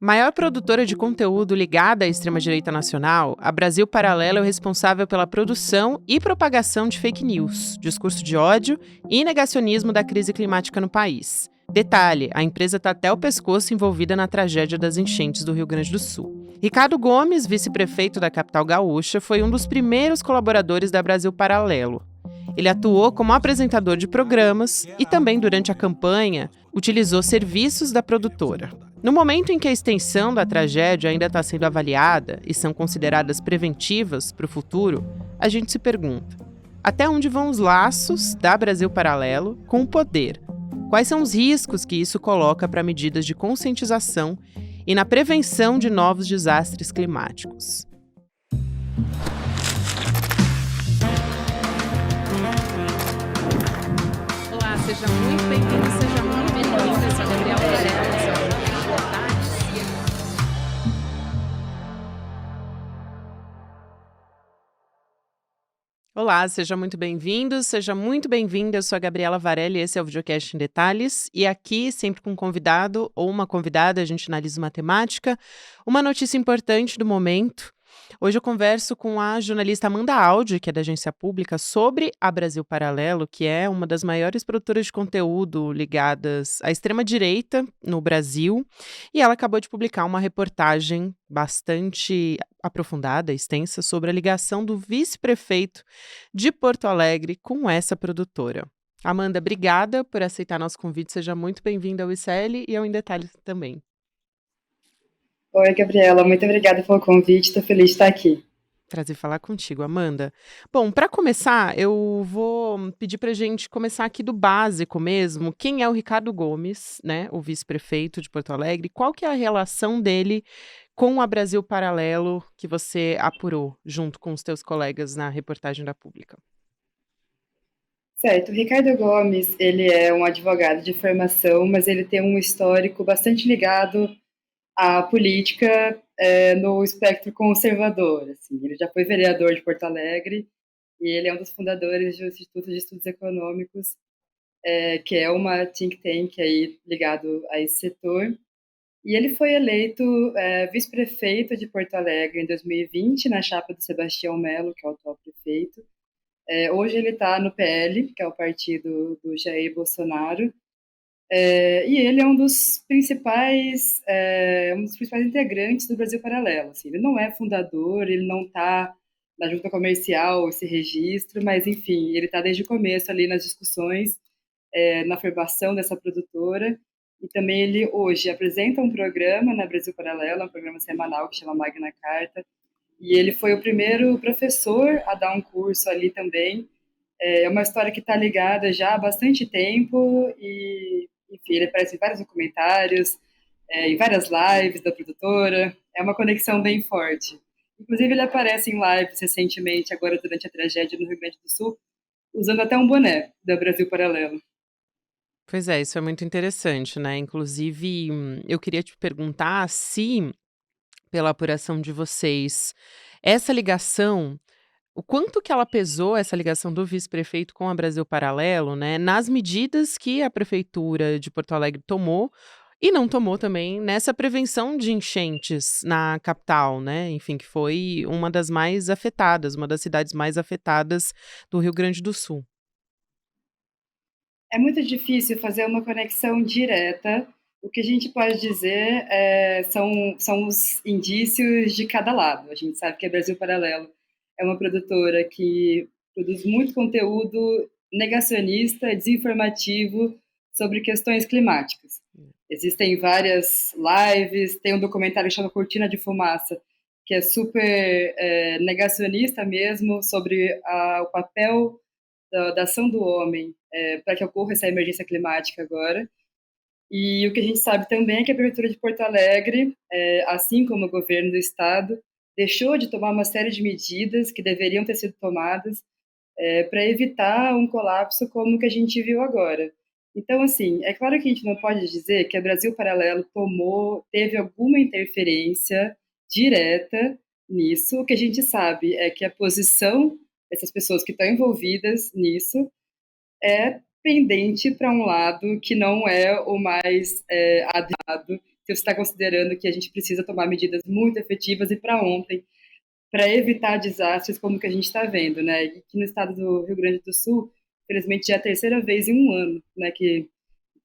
Maior produtora de conteúdo ligada à extrema-direita nacional, a Brasil Paralelo é responsável pela produção e propagação de fake news, discurso de ódio e negacionismo da crise climática no país. Detalhe, a empresa está até o pescoço envolvida na tragédia das enchentes do Rio Grande do Sul. Ricardo Gomes, vice-prefeito da capital gaúcha, foi um dos primeiros colaboradores da Brasil Paralelo. Ele atuou como apresentador de programas e também, durante a campanha, utilizou serviços da produtora. No momento em que a extensão da tragédia ainda está sendo avaliada e são consideradas preventivas para o futuro, a gente se pergunta: até onde vão os laços da Brasil Paralelo com o poder? Quais são os riscos que isso coloca para medidas de conscientização e na prevenção de novos desastres climáticos? Olá, seja muito bem-vindo, seja muito bem-vinda. Eu sou a Gabriela Varela, esse é o Olá, seja muito bem-vindo, seja muito bem-vinda. Eu sou a Gabriela Varela e esse é o Videocast em Detalhes. E aqui, sempre com um convidado ou uma convidada, a gente analisa uma temática, uma notícia importante do momento. Hoje eu converso com a jornalista Amanda Audi, que é da Agência Pública, sobre a Brasil Paralelo, que é uma das maiores produtoras de conteúdo ligadas à extrema-direita no Brasil. E ela acabou de publicar uma reportagem bastante aprofundada, extensa, sobre a ligação do vice-prefeito de Porto Alegre com essa produtora. Amanda, obrigada por aceitar nosso convite. Seja muito bem-vinda ao ICL e ao Em Detalhes também. Oi, Gabriela, muito obrigada pelo convite, estou feliz de estar aqui. Prazer falar contigo, Amanda. Bom, para começar, eu vou pedir para a gente começar aqui do básico mesmo. Quem é o Ricardo Gomes, né, o vice-prefeito de Porto Alegre? Qual que é a relação dele com a Brasil Paralelo que você apurou junto com os teus colegas na reportagem da Pública? Certo, o Ricardo Gomes, ele é um advogado de formação, mas ele tem um histórico bastante ligado à política no espectro conservador. Assim. Ele já foi vereador de Porto Alegre e ele é um dos fundadores do Instituto de Estudos Econômicos, que é uma think tank aí ligado a esse setor. E ele foi eleito vice-prefeito de Porto Alegre em 2020, na chapa do Sebastião Melo, que é o atual prefeito. Hoje ele está no PL, que é o partido do Jair Bolsonaro, e ele é um dos principais integrantes do Brasil Paralelo. Assim. Ele não é fundador, ele não está na junta comercial, esse registro, mas, enfim, ele está desde o começo ali nas discussões, na formação dessa produtora, e também ele hoje apresenta um programa na Brasil Paralelo, um programa semanal que chama Magna Carta, e ele foi o primeiro professor a dar um curso ali também. É uma história que está ligada já há bastante tempo e, enfim, ele aparece em vários documentários, em várias lives da produtora. É uma conexão bem forte. Inclusive, ele aparece em lives recentemente, agora durante a tragédia no Rio Grande do Sul, usando até um boné da Brasil Paralelo. Pois é, isso é muito interessante, né? Inclusive, eu queria te perguntar se, pela apuração de vocês, essa ligação, o quanto que ela pesou, essa ligação do vice-prefeito com a Brasil Paralelo, né, nas medidas que a prefeitura de Porto Alegre tomou e não tomou também nessa prevenção de enchentes na capital, né? Enfim, que foi uma das mais afetadas, uma das cidades mais afetadas do Rio Grande do Sul. É muito difícil fazer uma conexão direta. O que a gente pode dizer são os indícios de cada lado. A gente sabe que a Brasil Paralelo é uma produtora que produz muito conteúdo negacionista, desinformativo sobre questões climáticas. Existem várias lives, tem um documentário que chama Cortina de Fumaça, que é super negacionista mesmo sobre o papel da ação do homem para que ocorra essa emergência climática agora. E o que a gente sabe também é que a Prefeitura de Porto Alegre, assim como o governo do estado, deixou de tomar uma série de medidas que deveriam ter sido tomadas para evitar um colapso como o que a gente viu agora. Então, assim, é claro que a gente não pode dizer que a Brasil Paralelo teve alguma interferência direta nisso. O que a gente sabe é que a posição dessas pessoas que estão envolvidas nisso é pendente para um lado que não é o mais adequado se você está considerando que a gente precisa tomar medidas muito efetivas e para ontem, para evitar desastres como o que a gente está vendo, né? E que no estado do Rio Grande do Sul, infelizmente, já é a terceira vez em um ano, né, que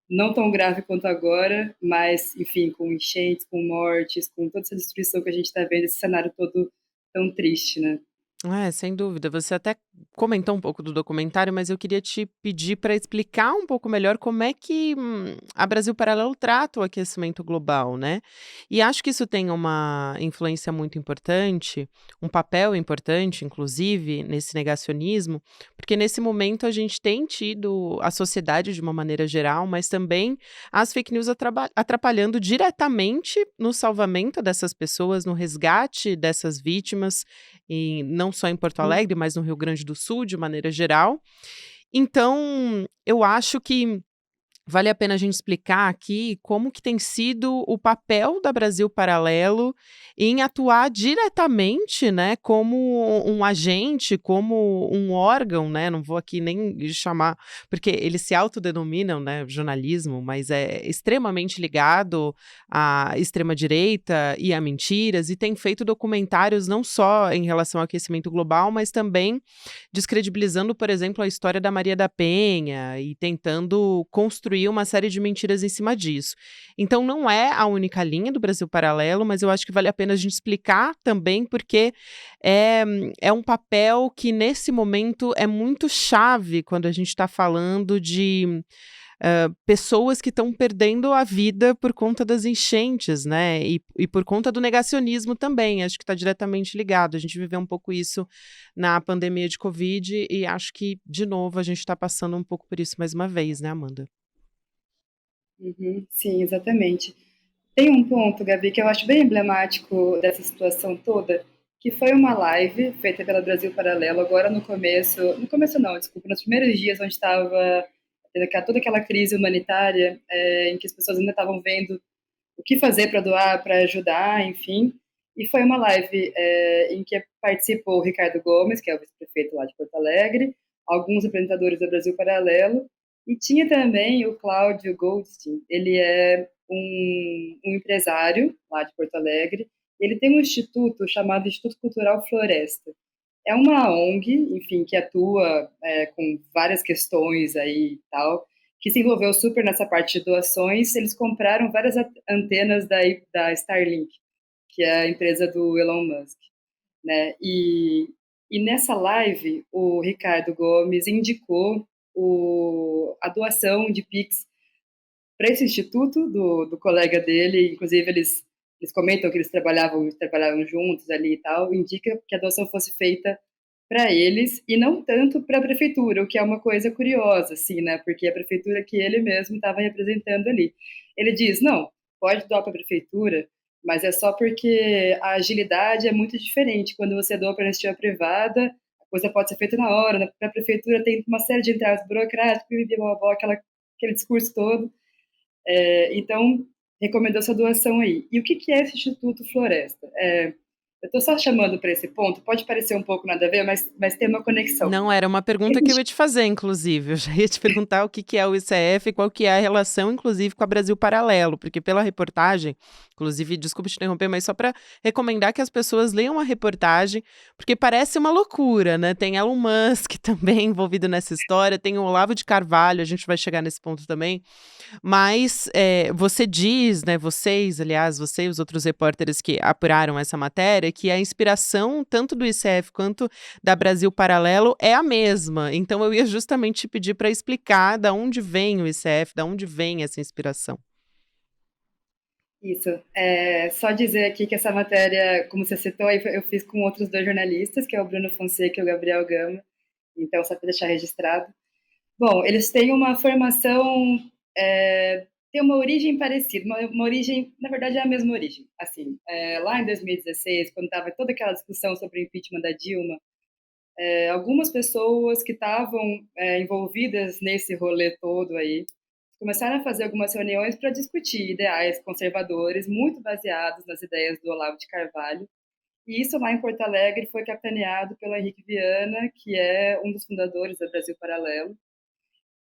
não tão grave quanto agora, mas, enfim, com enchentes, com mortes, com toda essa destruição que a gente está vendo, esse cenário todo tão triste, né? É, sem dúvida. Você até comentou um pouco do documentário, mas eu queria te pedir para explicar um pouco melhor como é que a Brasil Paralelo trata o aquecimento global, né? E acho que isso tem uma influência muito importante, um papel importante, inclusive, nesse negacionismo, porque nesse momento a gente tem tido a sociedade de uma maneira geral, mas também as fake news atrapalhando diretamente no salvamento dessas pessoas, no resgate dessas vítimas e não só em Porto Alegre, mas no Rio Grande do Sul, de maneira geral. Então, eu acho que vale a pena a gente explicar aqui como que tem sido o papel da Brasil Paralelo em atuar diretamente, né, como um agente, como um órgão, né, não vou aqui nem chamar, porque eles se autodenominam, né, jornalismo, mas é extremamente ligado à extrema-direita e a mentiras, e tem feito documentários não só em relação ao aquecimento global, mas também descredibilizando, por exemplo, a história da Maria da Penha e tentando construir uma série de mentiras em cima disso. Então não é a única linha do Brasil Paralelo, mas eu acho que vale a pena a gente explicar também, porque é um papel que nesse momento é muito chave quando a gente está falando de pessoas que estão perdendo a vida por conta das enchentes, né, e por conta do negacionismo também, acho que está diretamente ligado. A gente viveu um pouco isso na pandemia de Covid e acho que, de novo, a gente está passando um pouco por isso mais uma vez, né, Amanda? Uhum, sim, exatamente. Tem um ponto, Gabi, que eu acho bem emblemático dessa situação toda, que foi uma live feita pela Brasil Paralelo, agora no começo não, desculpa, nos primeiros dias onde estava toda aquela crise humanitária, em que as pessoas ainda estavam vendo o que fazer para doar, para ajudar, enfim. E foi uma live em que participou o Ricardo Gomes, que é o vice-prefeito lá de Porto Alegre, alguns apresentadores do Brasil Paralelo, e tinha também o Cláudio Goldstein. Ele é um empresário lá de Porto Alegre. Ele tem um instituto chamado Instituto Cultural Floresta. É uma ONG, enfim, que atua com várias questões aí e tal, que se envolveu super nessa parte de doações. Eles compraram várias antenas da Starlink, que é a empresa do Elon Musk, né? E nessa live, o Ricardo Gomes indicou a doação de Pix para esse instituto do colega dele, inclusive eles comentam que eles trabalhavam juntos ali e tal, indica que a doação fosse feita para eles e não tanto para a prefeitura, o que é uma coisa curiosa, assim, né? Porque a prefeitura que ele mesmo estava representando ali. Ele diz: não, pode doar para a prefeitura, mas é só porque a agilidade é muito diferente. Quando você doa para a iniciativa privada, a coisa pode ser feita na hora, né? Para a prefeitura tem uma série de entraves burocráticos, aquele discurso todo. Então, recomendou essa doação aí. E o que é esse Instituto Floresta? Eu estou só chamando para esse ponto, pode parecer um pouco nada a ver, mas tem uma conexão. Não, era uma pergunta que eu ia te fazer, inclusive. Eu já ia te perguntar o que que é o ICF e qual que é a relação, inclusive, com a Brasil Paralelo, porque pela reportagem, inclusive, desculpa te interromper, mas só para recomendar que as pessoas leiam a reportagem, porque parece uma loucura, né? Tem Elon Musk também envolvido nessa história, tem o Olavo de Carvalho, a gente vai chegar nesse ponto também, mas você diz, né, vocês, aliás, você e os outros repórteres que apuraram essa matéria, que a inspiração tanto do ICF quanto da Brasil Paralelo é a mesma. Então eu ia justamente te pedir para explicar da onde vem o ICF, da onde vem essa inspiração. Isso. Só dizer aqui que essa matéria, como você citou, eu fiz com outros dois jornalistas, que é o Bruno Fonseca e o Gabriel Gama. Então, só para deixar registrado. Bom, eles têm uma formação, tem uma origem parecida, uma origem, na verdade, é a mesma origem. Assim, lá em 2016, quando estava toda aquela discussão sobre o impeachment da Dilma, algumas pessoas que estavam envolvidas nesse rolê todo aí começaram a fazer algumas reuniões para discutir ideais conservadores, muito baseados nas ideias do Olavo de Carvalho. E isso lá em Porto Alegre foi capitaneado pelo Henrique Viana, que é um dos fundadores do Brasil Paralelo.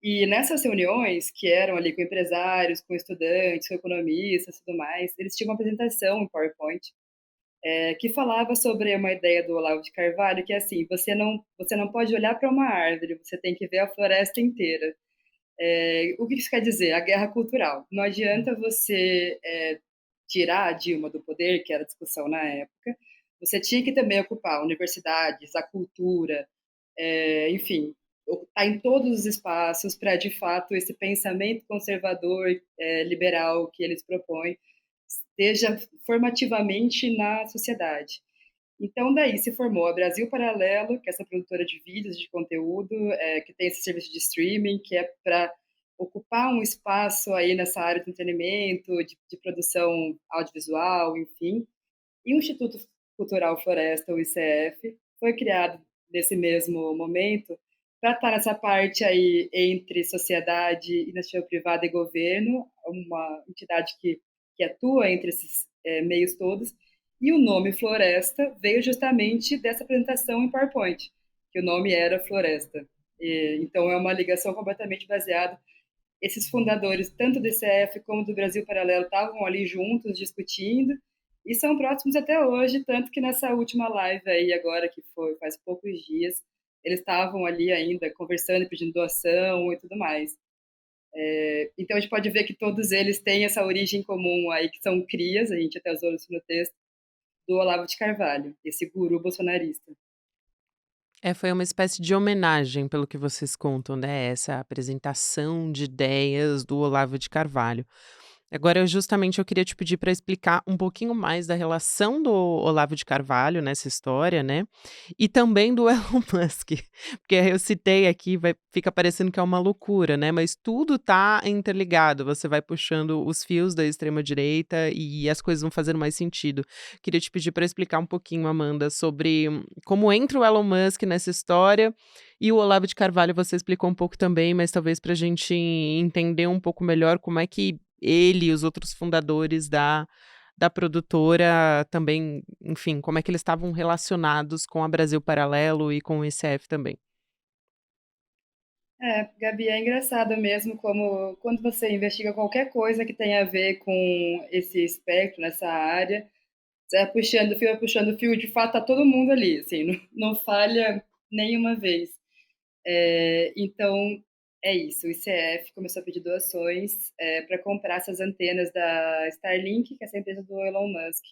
E nessas reuniões, que eram ali com empresários, com estudantes, com economistas e tudo mais, eles tinham uma apresentação em PowerPoint, que falava sobre uma ideia do Olavo de Carvalho, que é assim, você não pode olhar para uma árvore, você tem que ver a floresta inteira. O que isso quer dizer? A guerra cultural. Não adianta você tirar a Dilma do poder, que era a discussão na época, você tinha que também ocupar universidades, a cultura, enfim, está em todos os espaços para, de fato, esse pensamento conservador, liberal que eles propõem, esteja formativamente na sociedade. Então, daí se formou a Brasil Paralelo, que é essa produtora de vídeos, de conteúdo, que tem esse serviço de streaming, que é para ocupar um espaço aí nessa área de entretenimento, de produção audiovisual, enfim. E o Instituto Cultural Floresta, o ICF, foi criado nesse mesmo momento para estar nessa parte aí entre sociedade, iniciativa privada e governo, uma entidade que atua entre esses meios todos. E o nome Floresta veio justamente dessa apresentação em PowerPoint, que o nome era Floresta. Então é uma ligação completamente baseada. Esses fundadores, tanto do ICF como do Brasil Paralelo, estavam ali juntos discutindo e são próximos até hoje, tanto que nessa última live aí agora, que foi faz poucos dias, eles estavam ali ainda conversando, pedindo doação e tudo mais. Então a gente pode ver que todos eles têm essa origem comum aí, que são crias, a gente até usou isso no texto, do Olavo de Carvalho, esse guru bolsonarista. É, foi uma espécie de homenagem, pelo que vocês contam, né, essa apresentação de ideias do Olavo de Carvalho. Agora, eu queria te pedir para explicar um pouquinho mais da relação do Olavo de Carvalho nessa história, né, e também do Elon Musk, porque eu citei aqui, fica parecendo que é uma loucura, né, mas tudo tá interligado, você vai puxando os fios da extrema direita e as coisas vão fazendo mais sentido. Queria te pedir para explicar um pouquinho, Amanda, sobre como entra o Elon Musk nessa história e o Olavo de Carvalho você explicou um pouco também, mas talvez para a gente entender um pouco melhor como é que ele e os outros fundadores da produtora também, enfim, como é que eles estavam relacionados com a Brasil Paralelo e com o ICF também. Gabi, é engraçado mesmo como quando você investiga qualquer coisa que tenha a ver com esse espectro, nessa área, você vai puxando fio, de fato tá todo mundo ali, assim, não falha nenhuma vez. Então, é isso, o ICF começou a pedir doações para comprar essas antenas da Starlink, que é essa empresa do Elon Musk.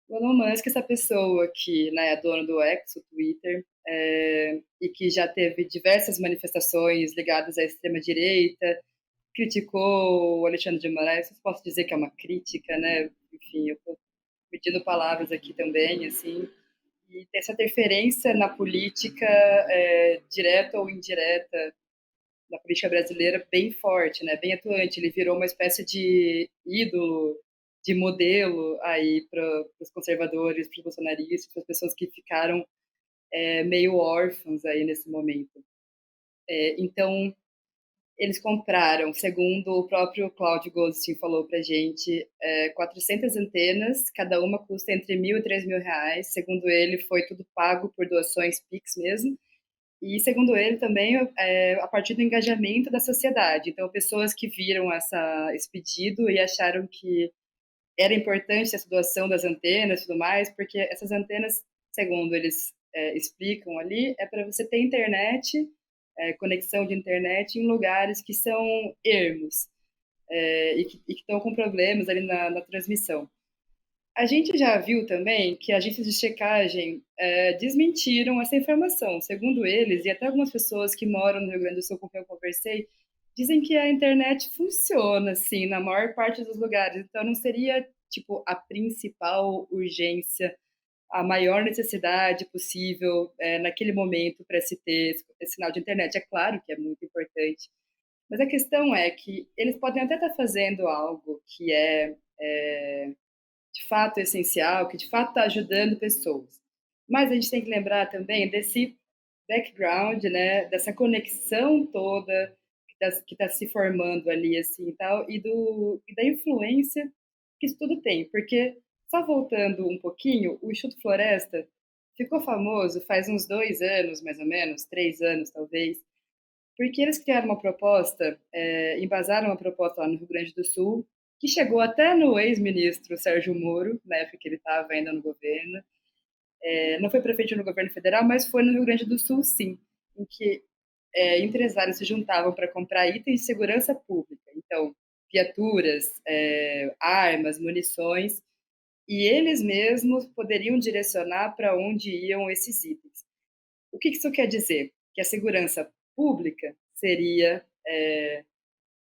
O Elon Musk, essa pessoa que, né, é dono do X, o Twitter, e que já teve diversas manifestações ligadas à extrema-direita, criticou o Alexandre de Moraes, eu posso dizer que é uma crítica, né? Enfim, eu estou pedindo palavras aqui também, assim, e tem essa interferência na política, direta ou indireta, na política brasileira, bem forte, né? Bem atuante. Ele virou uma espécie de ídolo, de modelo aí para os conservadores, para os bolsonaristas, para as pessoas que ficaram meio órfãos aí nesse momento. Então, eles compraram, segundo o próprio Cláudio Goldstein falou para a gente, 400 antenas, cada uma custa entre R$ 1.000 e R$ 3.000. Segundo ele, foi tudo pago por doações Pix mesmo. E, segundo ele, também a partir do engajamento da sociedade. Então, pessoas que viram esse pedido e acharam que era importante essa doação das antenas e tudo mais, porque essas antenas, segundo eles explicam ali, é para você ter internet, conexão de internet em lugares que são ermos e que estão com problemas ali na transmissão. A gente já viu também que agências de checagem desmentiram essa informação. Segundo eles, e até algumas pessoas que moram no Rio Grande do Sul com quem eu conversei, dizem que a internet funciona, assim, na maior parte dos lugares. Então, não seria, tipo, a principal urgência, a maior necessidade possível naquele momento para se ter esse sinal de internet. É claro que é muito importante, mas a questão é que eles podem até estar fazendo algo que é de fato essencial, que de fato está ajudando pessoas. Mas a gente tem que lembrar também desse background, né, dessa conexão toda que está se formando ali, assim, e tal, e da influência que isso tudo tem. Porque, só voltando um pouquinho, o Instituto Floresta ficou famoso faz uns 2 anos, mais ou menos, 3 anos talvez, porque eles criaram uma proposta, embasaram uma proposta lá no Rio Grande do Sul, que chegou até no ex-ministro Sérgio Moro, na época que ele estava ainda no governo. Não foi prefeito no governo federal, mas foi no Rio Grande do Sul, sim, em que empresários se juntavam para comprar itens de segurança pública. Então, viaturas, armas, munições, e eles mesmos poderiam direcionar para onde iam esses itens. O que isso quer dizer? Que a segurança pública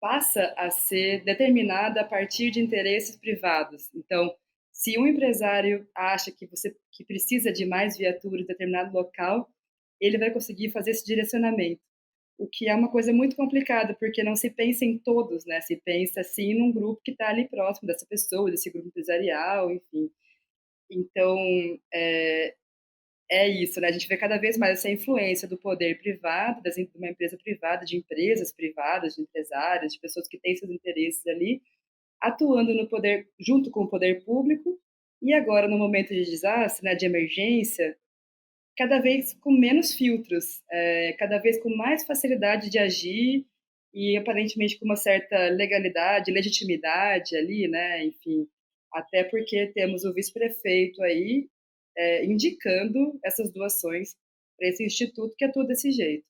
passa a ser determinada a partir de interesses privados. Então, se um empresário acha que precisa de mais viaturas em determinado local, ele vai conseguir fazer esse direcionamento. O que é uma coisa muito complicada, porque não se pensa em todos, né? Se pensa sim num grupo que está ali próximo dessa pessoa, desse grupo empresarial, enfim. Então, é isso, né? A gente vê cada vez mais essa influência do poder privado, de uma empresa privada, de empresas privadas, de empresários, de pessoas que têm seus interesses ali, atuando no poder, junto com o poder público, e agora, no momento de desastre, né, de emergência, cada vez com menos filtros, cada vez com mais facilidade de agir e aparentemente com uma certa legalidade, legitimidade ali, né? Enfim, até porque temos o vice-prefeito aí indicando essas doações para esse instituto que atua desse jeito.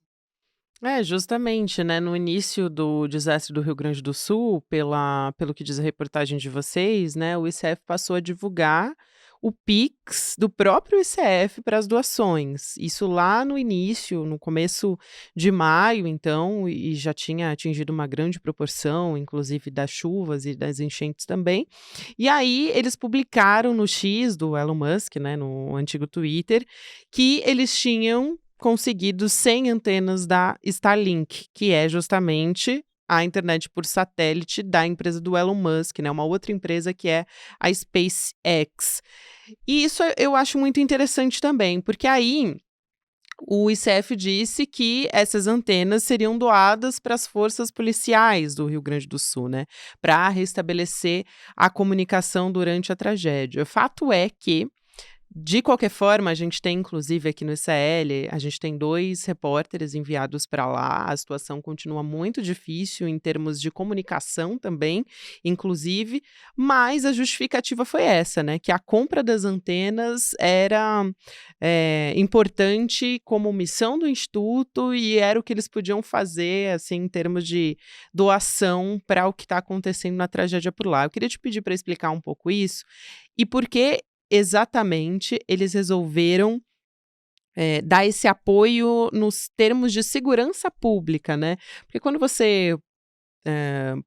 É, justamente, né, no início do desastre do Rio Grande do Sul, pelo que diz a reportagem de vocês, né, o ICF passou a divulgar o Pix do próprio ICF para as doações. Isso lá no início, no começo de maio, então, e já tinha atingido uma grande proporção, inclusive das chuvas e das enchentes também. E aí eles publicaram no X do Elon Musk, né, no antigo Twitter, que eles tinham conseguido 100 antenas da Starlink, que é justamente a internet por satélite da empresa do Elon Musk, né, uma outra empresa que é a SpaceX. E isso eu acho muito interessante também, porque aí o ICF disse que essas antenas seriam doadas para as forças policiais do Rio Grande do Sul, né, para restabelecer a comunicação durante a tragédia. Fato é que de qualquer forma, a gente tem inclusive aqui no ICL, a gente tem 2 repórteres enviados para lá, a situação continua muito difícil em termos de comunicação também, inclusive, mas a justificativa foi essa, né, que a compra das antenas era, importante como missão do instituto e era o que eles podiam fazer, assim, em termos de doação para o que está acontecendo na tragédia por lá. Eu queria te pedir para explicar um pouco isso, e por que exatamente eles resolveram, dar esse apoio nos termos de segurança pública, né. Porque quando você,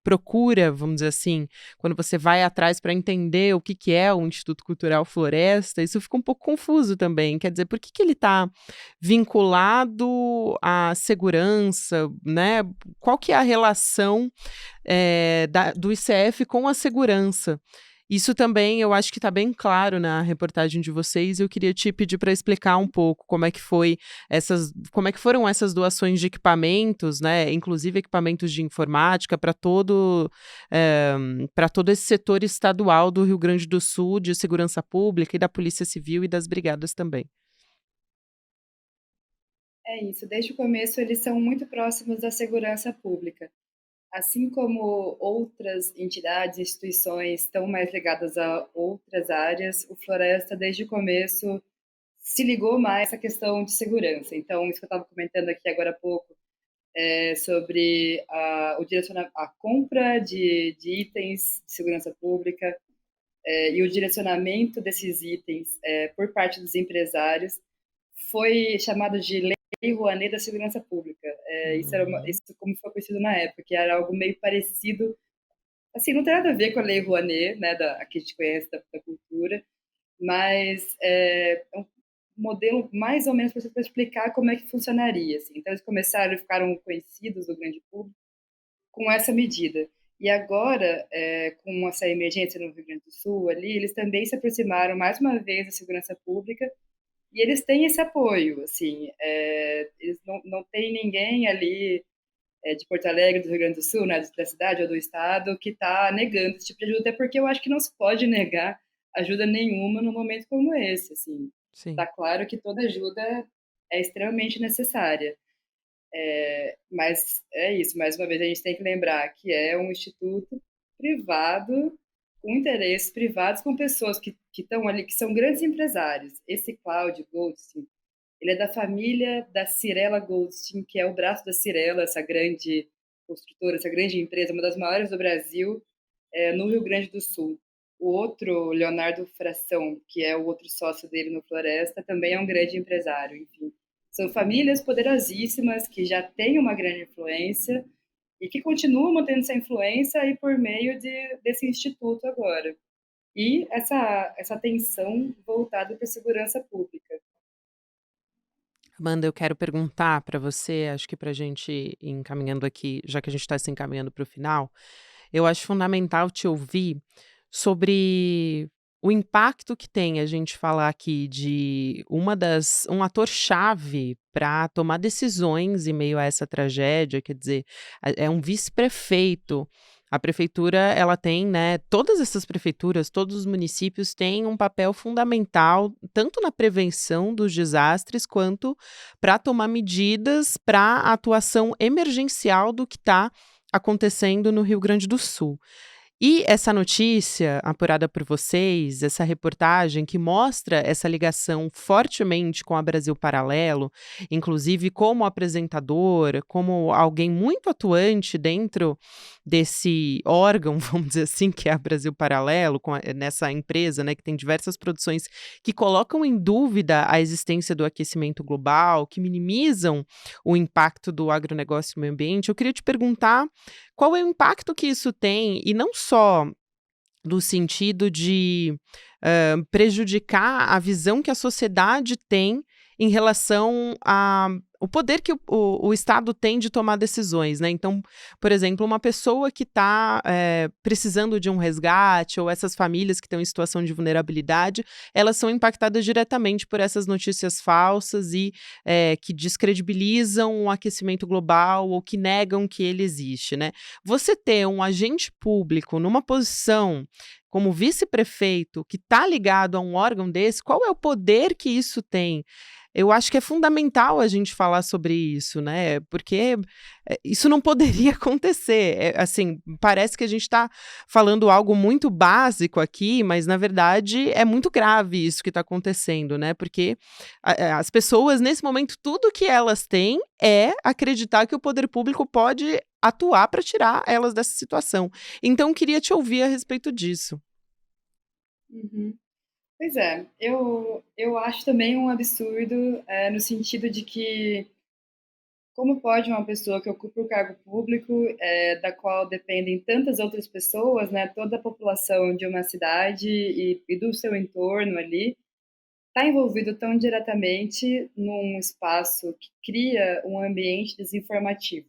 procura, vamos dizer assim, quando você vai atrás para entender o que que é o Instituto Cultural Floresta, isso fica um pouco confuso também. Quer dizer, por que que ele está vinculado à segurança, né, qual que é a relação, do ICF com a segurança? Isso também eu acho que está bem claro na reportagem de vocês, eu queria te pedir para explicar um pouco como é que foram essas doações de equipamentos, né, inclusive equipamentos de informática para todo esse setor estadual do Rio Grande do Sul de segurança pública e da Polícia Civil e das brigadas também. É isso, desde o começo eles são muito próximos da segurança pública. Assim como outras entidades, instituições estão mais ligadas a outras áreas, o Floresta, desde o começo, se ligou mais à questão de segurança. Então, isso que eu estava comentando aqui agora há pouco, sobre a compra de itens de segurança pública e o direcionamento desses itens por parte dos empresários, foi chamado de Lei Rouanet da Segurança Pública. Uhum. Isso como foi conhecido na época, que era algo meio parecido. Assim, não tem nada a ver com a Lei Rouanet, né, a que a gente conhece da cultura, mas é um modelo mais ou menos para explicar como é que funcionaria. Assim. Então, eles começaram e ficaram conhecidos do grande público com essa medida. E agora, com essa emergência no Rio Grande do Sul, ali, eles também se aproximaram mais uma vez da segurança pública e eles têm esse apoio. Assim, eles não têm ninguém ali de Porto Alegre, do Rio Grande do Sul, né, da cidade ou do estado, que está negando esse tipo de ajuda, até porque eu acho que não se pode negar ajuda nenhuma num momento como esse, assim. Sim. Tá claro que toda ajuda é extremamente necessária. Mas é isso, mais uma vez a gente tem que lembrar que é um instituto privado, com interesses privados, com pessoas que estão ali, que são grandes empresários. Esse Cláudio Goldstein, ele é da família da Cirela Goldstein, que é o braço da Cirela, essa grande construtora, essa grande empresa, uma das maiores do Brasil, no Rio Grande do Sul. O outro, Leonardo Fração, que é o outro sócio dele no Floresta, também é um grande empresário, enfim. São famílias poderosíssimas que já têm uma grande influência e que continuam mantendo essa influência aí por meio desse instituto agora. E essa atenção voltada para a segurança pública. Amanda, eu quero perguntar para você, acho que para a gente ir encaminhando aqui, já que a gente está se encaminhando para o final, eu acho fundamental te ouvir sobre o impacto que tem a gente falar aqui de um ator-chave para tomar decisões em meio a essa tragédia, quer dizer, é um vice-prefeito. A prefeitura, ela tem, né, todas essas prefeituras, todos os municípios têm um papel fundamental, tanto na prevenção dos desastres, quanto para tomar medidas para a atuação emergencial do que está acontecendo no Rio Grande do Sul. E essa notícia apurada por vocês, essa reportagem que mostra essa ligação fortemente com a Brasil Paralelo, inclusive como apresentadora, como alguém muito atuante dentro desse órgão, vamos dizer assim, que é a Brasil Paralelo, nessa empresa, né, que tem diversas produções que colocam em dúvida a existência do aquecimento global, que minimizam o impacto do agronegócio no meio ambiente. Eu queria te perguntar qual é o impacto que isso tem, e não só no sentido de, prejudicar a visão que a sociedade tem em relação a o poder que o Estado tem de tomar decisões, né. Então, por exemplo, uma pessoa que está, precisando de um resgate, ou essas famílias que estão em situação de vulnerabilidade, elas são impactadas diretamente por essas notícias falsas e, que descredibilizam o aquecimento global ou que negam que ele existe, né. Você ter um agente público numa posição como vice-prefeito que está ligado a um órgão desse, qual é o poder que isso tem? Eu acho que é fundamental a gente falar sobre isso, né, porque, isso não poderia acontecer. Assim, parece que a gente está falando algo muito básico aqui, mas na verdade é muito grave isso que está acontecendo, né, porque as pessoas nesse momento tudo que elas têm é acreditar que o poder público pode atuar para tirar elas dessa situação. Então queria te ouvir a respeito disso. Uhum. Pois é, eu acho também um absurdo, no sentido de que como pode uma pessoa que ocupa o cargo público, da qual dependem tantas outras pessoas, né, toda a população de uma cidade e do seu entorno ali, estar envolvido tão diretamente num espaço que cria um ambiente desinformativo?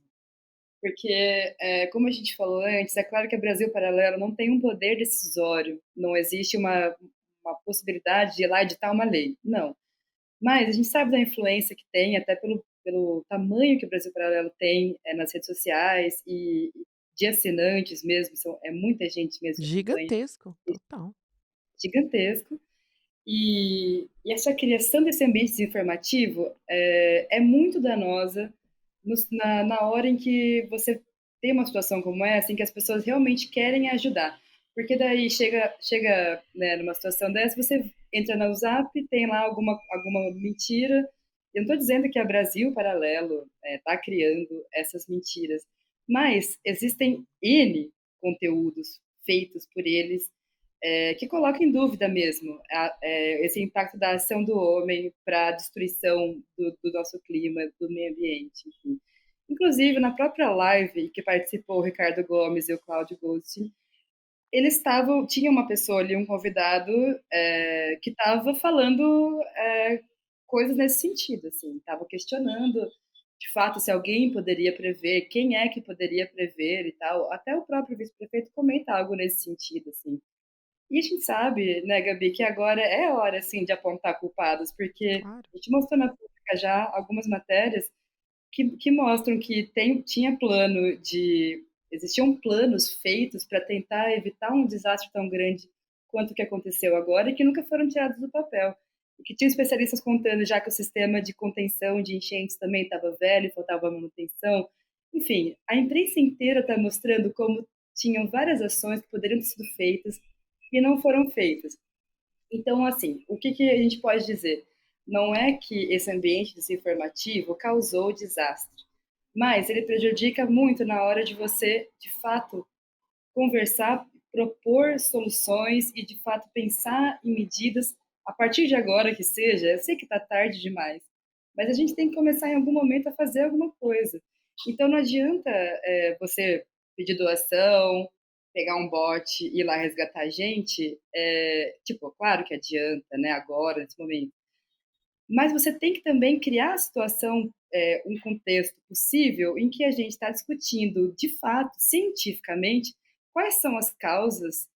Porque, como a gente falou antes, é claro que a Brasil Paralelo não tem um poder decisório, não existe uma possibilidade de ir lá editar uma lei, não. Mas a gente sabe da influência que tem, até pelo tamanho que o Brasil Paralelo tem, nas redes sociais e de assinantes mesmo, é muita gente mesmo que acompanha, Gigantesco, total. gigantesco. E essa criação desse ambiente desinformativo é muito danosa na hora em que você tem uma situação como essa, em que as pessoas realmente querem ajudar. Porque daí chega né, numa situação dessa, você entra no Zap, tem lá alguma mentira. Eu não estou dizendo que a Brasil Paralelo está criando essas mentiras, mas existem N conteúdos feitos por eles que coloca em dúvida mesmo esse impacto da ação do homem para a destruição do nosso clima, do meio ambiente, enfim. Inclusive, na própria live que participou o Ricardo Gomes e o Cláudio Goldstein, tinha uma pessoa ali, um convidado, que estava falando coisas nesse sentido, assim, estava questionando, de fato, se alguém poderia prever, quem é que poderia prever e tal. Até o próprio vice-prefeito comenta algo nesse sentido, assim. E a gente sabe, né, Gabi, que agora é hora, assim, de apontar culpados, porque Claro. a gente mostrou na pública já algumas matérias que mostram que tinha plano existiam planos feitos para tentar evitar um desastre tão grande quanto o que aconteceu agora e que nunca foram tirados do papel. e que tinha especialistas contando já que o sistema de contenção de enchentes também estava velho, faltava manutenção. Enfim, a imprensa inteira está mostrando como tinham várias ações que poderiam ter sido feitas e não foram feitas. Então, assim, o que a gente pode dizer? Não é que esse ambiente desinformativo causou desastre, mas ele prejudica muito na hora de você, de fato, conversar, propor soluções e, de fato, pensar em medidas a partir de agora que seja. Eu sei que está tarde demais, mas a gente tem que começar em algum momento a fazer alguma coisa. Então, não adianta você pedir doação, pegar um bote e ir lá resgatar a gente. Tipo, claro que adianta, né, agora, nesse momento. Mas você tem que também criar a situação, um contexto possível em que a gente está discutindo, de fato, cientificamente, quais são as causas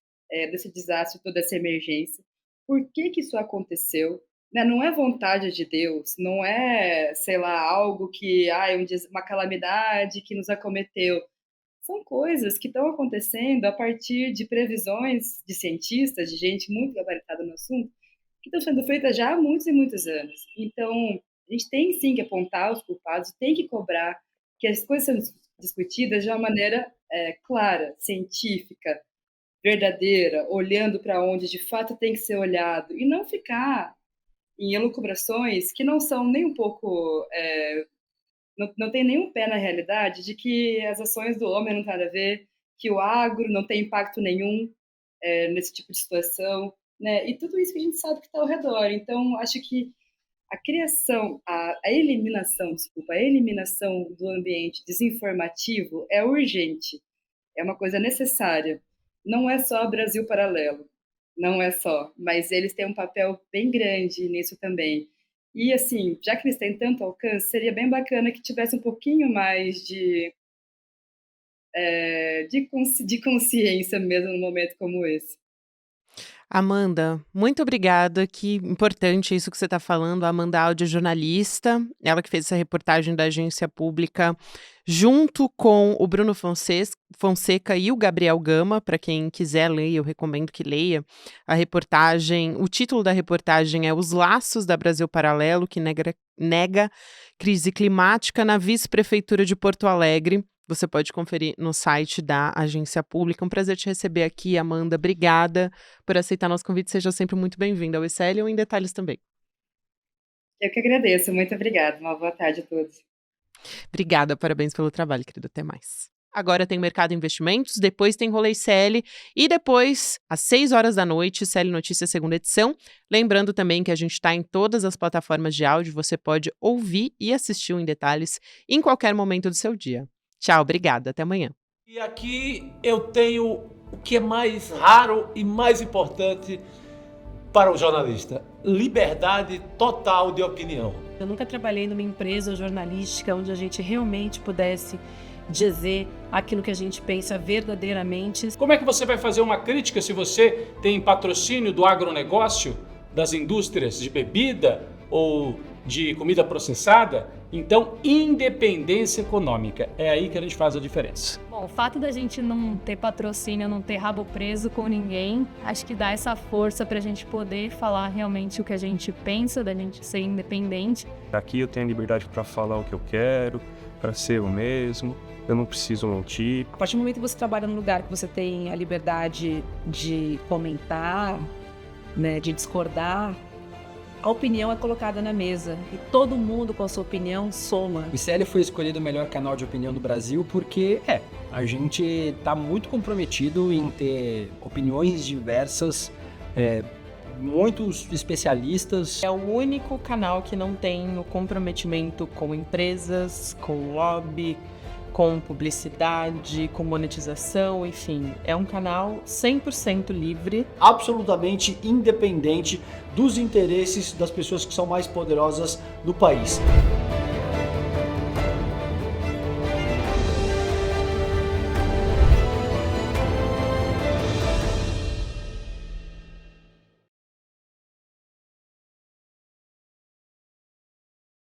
desse desastre, toda essa emergência, por que isso aconteceu, né? Não é vontade de Deus, não é, sei lá, algo que, uma calamidade que nos acometeu. São coisas que estão acontecendo a partir de previsões de cientistas, de gente muito gabaritada no assunto, que estão sendo feitas já há muitos e muitos anos. Então, a gente tem sim que apontar os culpados, tem que cobrar que as coisas sejam discutidas de uma maneira clara, científica, verdadeira, olhando para onde de fato tem que ser olhado, e não ficar em elucubrações que não são nem um pouco... não tem nenhum pé na realidade de que as ações do homem não têm nada a ver, que o agro não tem impacto nenhum nesse tipo de situação, né? E tudo isso que a gente sabe que está ao redor. Então, acho que a eliminação do ambiente desinformativo é urgente, é uma coisa necessária. Não é só Brasil Paralelo, não é só, mas eles têm um papel bem grande nisso também. E, assim, já que eles têm tanto alcance, seria bem bacana que tivesse um pouquinho mais de consciência mesmo num momento como esse. Amanda, muito obrigada. Que importante isso que você está falando. A Amanda é audiojornalista, ela que fez essa reportagem da agência pública junto com o Bruno Fonseca e o Gabriel Gama. Para quem quiser ler, eu recomendo que leia a reportagem. O título da reportagem é Os Laços da Brasil Paralelo, que nega crise climática na vice-prefeitura de Porto Alegre. Você pode conferir no site da agência pública. Um prazer te receber aqui, Amanda. Obrigada por aceitar nosso convite. Seja sempre muito bem-vinda ao ECL ou em Detalhes também. Eu que agradeço. Muito obrigada. Uma boa tarde a todos. Obrigada. Parabéns pelo trabalho, querida. Até mais. Agora tem Mercado Investimentos, depois tem Rolê CL e depois, às 6 horas da noite, CL Notícias segunda edição. Lembrando também que a gente está em todas as plataformas de áudio. Você pode ouvir e assistir o Em Detalhes em qualquer momento do seu dia. Tchau, obrigada, até amanhã. E aqui eu tenho o que é mais raro e mais importante para o jornalista: liberdade total de opinião. Eu nunca trabalhei numa empresa jornalística onde a gente realmente pudesse dizer aquilo que a gente pensa verdadeiramente. Como é que você vai fazer uma crítica se você tem patrocínio do agronegócio, das indústrias de bebida ou de comida processada? Então, independência econômica, é aí que a gente faz a diferença. Bom, o fato da gente não ter patrocínio, não ter rabo preso com ninguém, acho que dá essa força pra gente poder falar realmente o que a gente pensa, da gente ser independente. Aqui eu tenho a liberdade para falar o que eu quero, para ser eu mesmo, eu não preciso mentir. A partir do momento que você trabalha num lugar que você tem a liberdade de comentar, né, de discordar, a opinião é colocada na mesa e todo mundo com a sua opinião soma. O ICL foi escolhido o melhor canal de opinião do Brasil porque a gente está muito comprometido em ter opiniões diversas, muitos especialistas. É o único canal que não tem o comprometimento com empresas, com lobby, com publicidade, com monetização, enfim. É um canal 100% livre. Absolutamente independente dos interesses das pessoas que são mais poderosas do país.